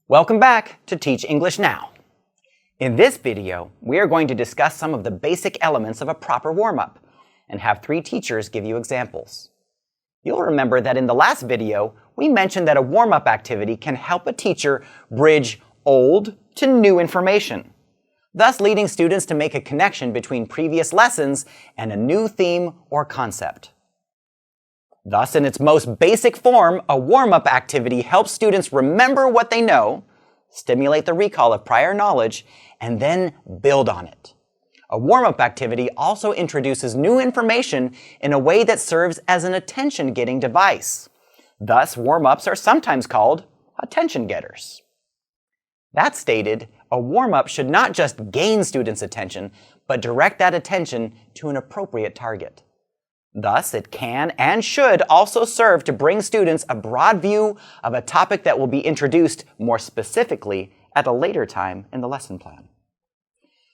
Welcome back to Teach English Now. In this video, we are going to discuss some of the basic elements of a proper warm-up and have 3 teachers give you examples. You'll remember that in the last video, we mentioned that a warm-up activity can help a teacher bridge old to new information, thus leading students to make a connection between previous lessons and a new theme or concept. Thus, in its most basic form, a warm-up activity helps students remember what they know, stimulate the recall of prior knowledge, and then build on it. A warm-up activity also introduces new information in a way that serves as an attention-getting device. Thus, warm-ups are sometimes called attention getters. That stated, a warm-up should not just gain students' attention, but direct that attention to an appropriate target. Thus, it can and should also serve to bring students a broad view of a topic that will be introduced more specifically at a later time in the lesson plan.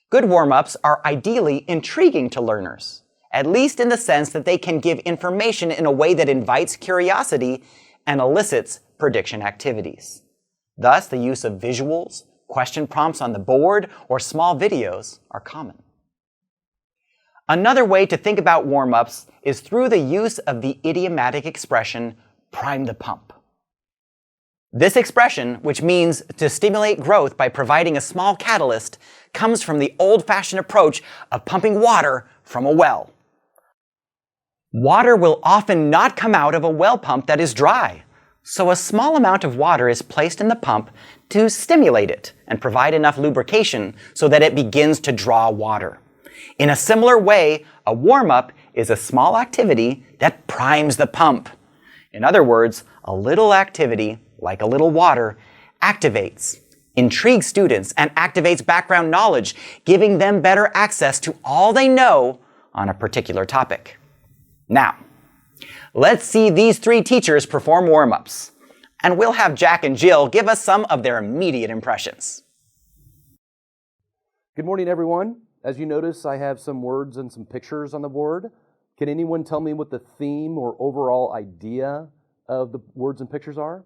Good warm-ups are ideally intriguing to learners, at least in the sense that they can give information in a way that invites curiosity and elicits prediction activities. Thus, the use of visuals, question prompts on the board, or small videos are common. Another way to think about warm-ups is through the use of the idiomatic expression, prime the pump. This expression, which means to stimulate growth by providing a small catalyst, comes from the old-fashioned approach of pumping water from a well. Water will often not come out of a well pump that is dry, so a small amount of water is placed in the pump to stimulate it and provide enough lubrication so that it begins to draw water. In a similar way, a warm-up is a small activity that primes the pump. In other words, a little activity, like a little water, activates, intrigues students, and activates background knowledge, giving them better access to all they know on a particular topic. Now, let's see these 3 teachers perform warm-ups, and we'll have Jack and Jill give us some of their immediate impressions. Good morning, everyone. As you notice, I have some words and some pictures on the board. Can anyone tell me what the theme or overall idea of the words and pictures are?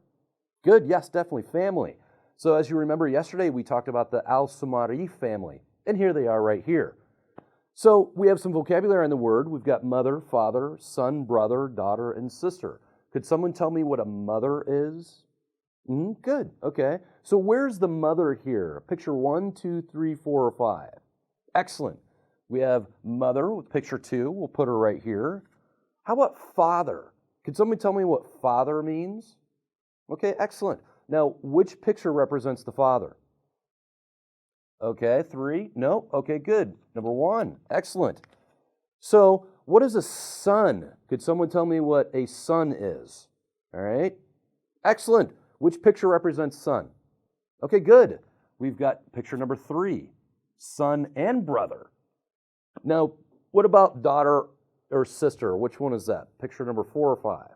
Good, yes, definitely, family. So as you remember yesterday, we talked about the Al-Sumari family, and here they are right here. So we have some vocabulary on the word. We've got mother, father, son, brother, daughter, and sister. Could someone tell me what a mother is? Good, okay. So where's the mother here? Picture 1, 2, 3, 4, or 5. Excellent. We have mother with picture 2. We'll put her right here. How about father? Could somebody tell me what father means? Okay, excellent. Now, which picture represents the father? Okay, 3. No? Okay, good. Number 1. Excellent. So, what is a son? Could someone tell me what a son is? All right. Excellent. Which picture represents son? Okay, good. We've got picture number 3. Son and brother. Now, what about daughter or sister? Which one is that? Picture number 4 or 5?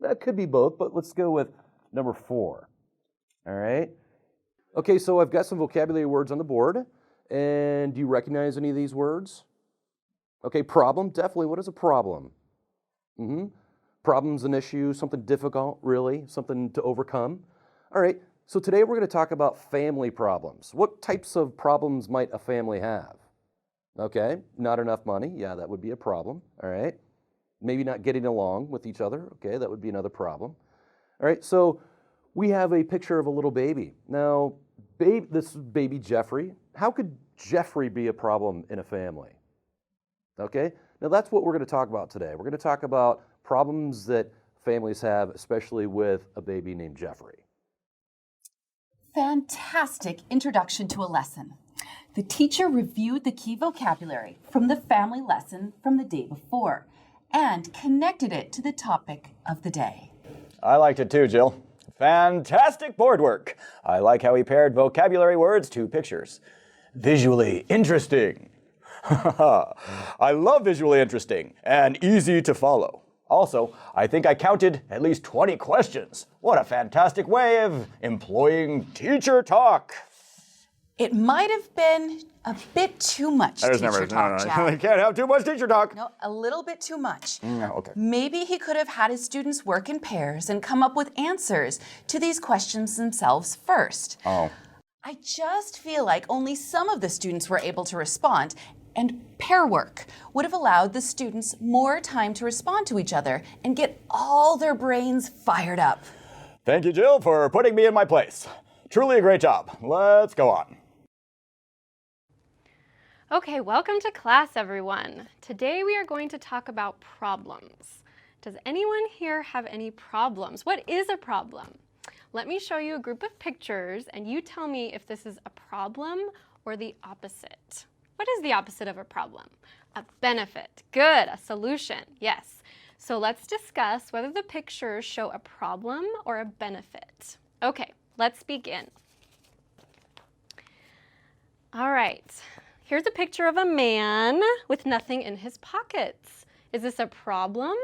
That could be both, but let's go with number 4. All right. Okay, so I've got some vocabulary words on the board. And do you recognize any of these words? Okay, problem, definitely. What is a problem? Problem's an issue, something difficult, really, something to overcome. All right. So today we're going to talk about family problems. What types of problems might a family have? Okay, not enough money. Yeah, that would be a problem. All right. Maybe not getting along with each other. Okay, that would be another problem. All right, so we have a picture of a little baby. Now, this is baby Jeffrey. How could Jeffrey be a problem in a family? Okay, now that's what we're going to talk about today. We're going to talk about problems that families have, especially with a baby named Jeffrey. Fantastic introduction to a lesson. The teacher reviewed the key vocabulary from the family lesson from the day before and connected it to the topic of the day. I liked it too, Jill. Fantastic board work. I like how he paired vocabulary words to pictures. Visually interesting. I love visually interesting and easy to follow. Also, I think I counted at least 20 questions. What a fantastic way of employing teacher talk. It might have been a bit too much teacher talk, Jack. You can't have too much teacher talk. No, a little bit too much. Okay. Maybe he could have had his students work in pairs and come up with answers to these questions themselves first. Oh. I just feel like only some of the students were able to respond, and pair work would have allowed the students more time to respond to each other and get all their brains fired up. Thank you, Jill, for putting me in my place. Truly a great job. Let's go on. Okay, welcome to class, everyone. Today we are going to talk about problems. Does anyone here have any problems? What is a problem? Let me show you a group of pictures and you tell me if this is a problem or the opposite. What is the opposite of a problem? A benefit. Good, a solution. Yes. So let's discuss whether the pictures show a problem or a benefit. Okay, let's begin. All right. Here's a picture of a man with nothing in his pockets. Is this a problem?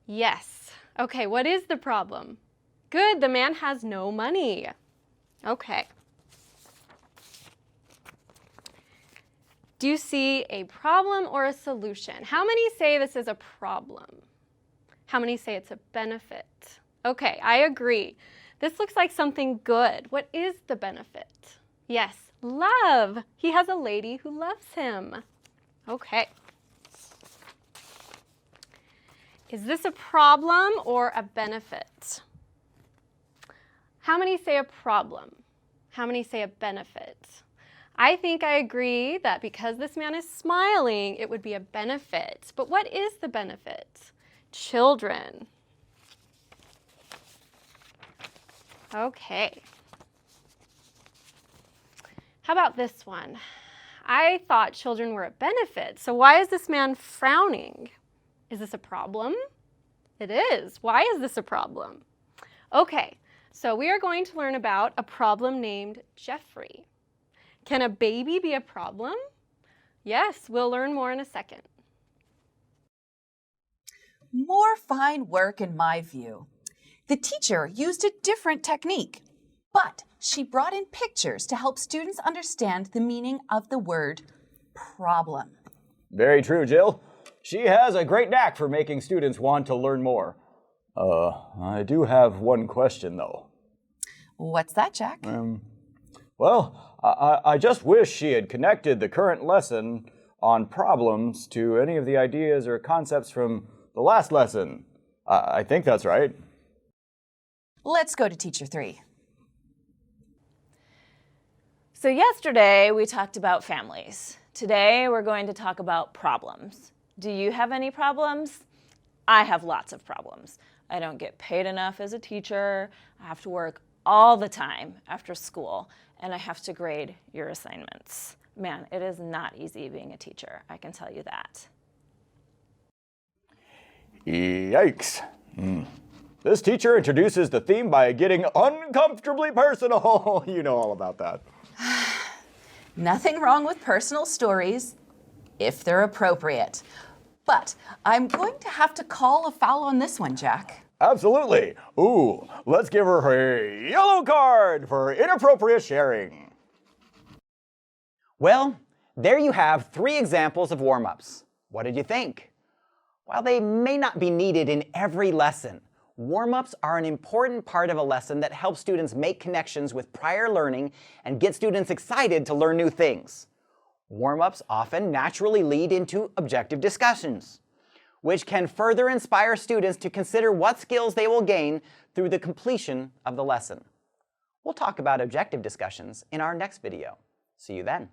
Yes. Okay, what is the problem? Good, the man has no money. Okay. Do you see a problem or a solution? How many say this is a problem? How many say it's a benefit? Okay, I agree. This looks like something good. What is the benefit? Yes. Love. He has a lady who loves him. Okay. Is this a problem or a benefit? How many say a problem? How many say a benefit? I think I agree that because this man is smiling, it would be a benefit. But what is the benefit? Children. Okay. How about this one? I thought children were a benefit, so why is this man frowning? Is this a problem? It is. Why is this a problem? Okay, so we are going to learn about a problem named Jeffrey. Can a baby be a problem? Yes, we'll learn more in a second. More fine work in my view. The teacher used a different technique, but she brought in pictures to help students understand the meaning of the word problem. Very true, Jill. She has a great knack for making students want to learn more. I do have one question, though. What's that, Jack? Well, I just wish she had connected the current lesson on problems to any of the ideas or concepts from the last lesson. I think that's right. Let's go to Teacher 3. So yesterday we talked about families. Today we're going to talk about problems. Do you have any problems? I have lots of problems. I don't get paid enough as a teacher. I have to work all the time after school, and I have to grade your assignments. Man, it is not easy being a teacher, I can tell you that. Yikes. This teacher introduces the theme by getting uncomfortably personal. You know all about that. Nothing wrong with personal stories, if they're appropriate. But I'm going to have to call a foul on this one, Jack. Absolutely. Ooh, let's give her a yellow card for inappropriate sharing. Well, there you have 3 examples of warm-ups. What did you think? While they may not be needed in every lesson, warm-ups are an important part of a lesson that helps students make connections with prior learning and get students excited to learn new things. Warm-ups often naturally lead into objective discussions, which can further inspire students to consider what skills they will gain through the completion of the lesson. We'll talk about objective discussions in our next video. See you then.